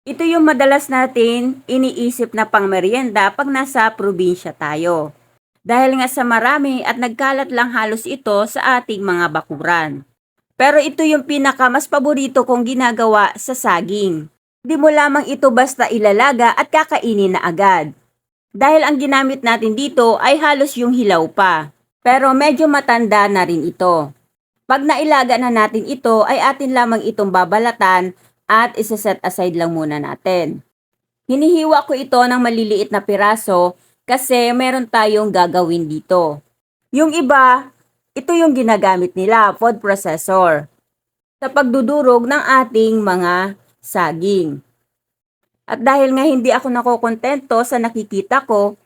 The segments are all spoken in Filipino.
Ito yung madalas natin iniisip na pangmeryenda pag nasa probinsya tayo. Dahil nga sa marami at nagkalat lang halos ito sa ating mga bakuran. Pero ito yung pinaka mas paborito kong ginagawa sa saging. Hindi mo lamang ito basta ilalaga at kakainin na agad. Dahil ang ginamit natin dito ay halos yung hilaw pa. Pero medyo matanda na rin ito. Pag nailaga na natin ito ay atin lamang itong babalatan at isa-set aside lang muna natin. Hinihiwa ko ito ng maliliit na piraso kasi meron tayong gagawin dito. Yung iba, ito yung ginagamit nila, food processor, sa pagdudurog ng ating mga saging. At dahil nga hindi ako nakokontento sa nakikita ko,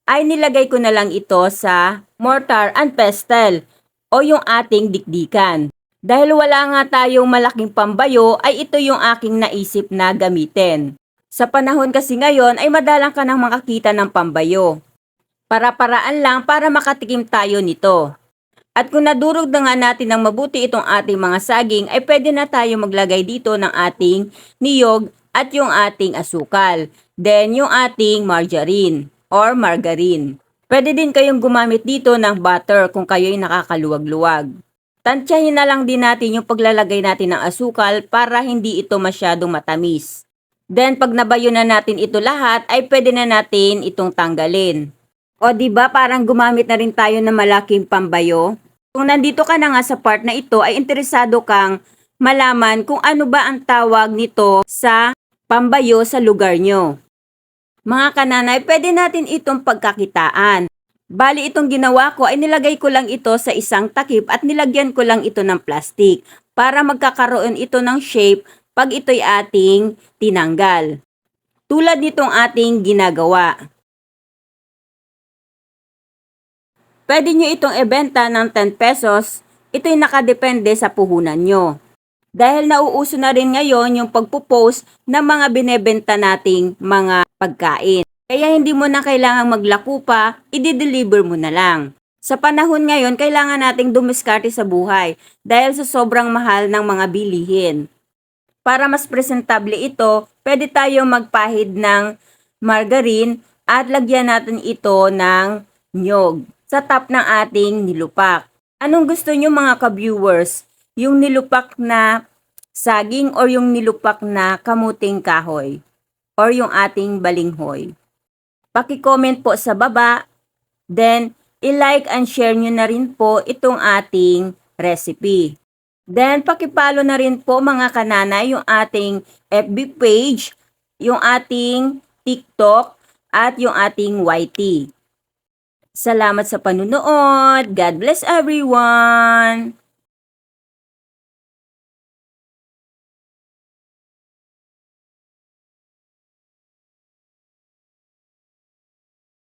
ay nilagay ko na lang ito sa mortar and pestle o yung ating dikdikan. Dahil wala nga tayong malaking pambayo ay ito yung aking naisip na gamitin. Sa panahon kasi ngayon ay madalang ka nang makakita ng pambayo. Para-paraan lang para makatikim tayo nito. At kung nadurog na nga natin ng mabuti itong ating mga saging ay pwede na tayo maglagay dito ng ating niyog at yung ating asukal. Then yung ating margarine or margarine. Pwede din kayong gumamit dito ng butter kung kayo'y nakakaluwag-luwag. Tansyahin na lang din natin yung paglalagay natin ng asukal para hindi ito masyadong matamis. Then pag nabayo na natin ito lahat ay pwede na natin itong tanggalin. O diba parang gumamit na rin tayo ng malaking pambayo? Kung nandito ka na nga sa part na ito ay interesado kang malaman kung ano ba ang tawag nito sa pambayo sa lugar nyo. Mga kananay, pwede natin itong pagkakitaan. Bali itong ginawa ko ay nilagay ko lang ito sa isang takip at nilagyan ko lang ito ng plastic para magkakaroon ito ng shape pag ito'y ating tinanggal. Tulad nitong ating ginagawa. Pwede nyo itong ibenta ng 10 pesos, ito'y nakadepende sa puhunan nyo. Dahil nauuso na rin ngayon yung pagpo-post ng mga binebenta nating mga pagkain. Kaya hindi mo na kailangang maglaku pa, i-deliver mo na lang. Sa panahon ngayon, kailangan nating dumiskarte sa buhay dahil sa sobrang mahal ng mga bilihin. Para mas presentable ito, pwede tayong magpahid ng margarine at lagyan natin ito ng nyog sa top ng ating nilupak. Anong gusto nyo mga ka-viewers? Yung nilupak na saging o yung nilupak na kamuting kahoy? Or yung ating balinghoy? Paki-comment po sa baba. Then, i-like and share nyo na rin po itong ating recipe. Then, paki-follow na rin po mga kananay yung ating FB page, yung ating TikTok, at yung ating YT. Salamat sa panunood. God bless everyone!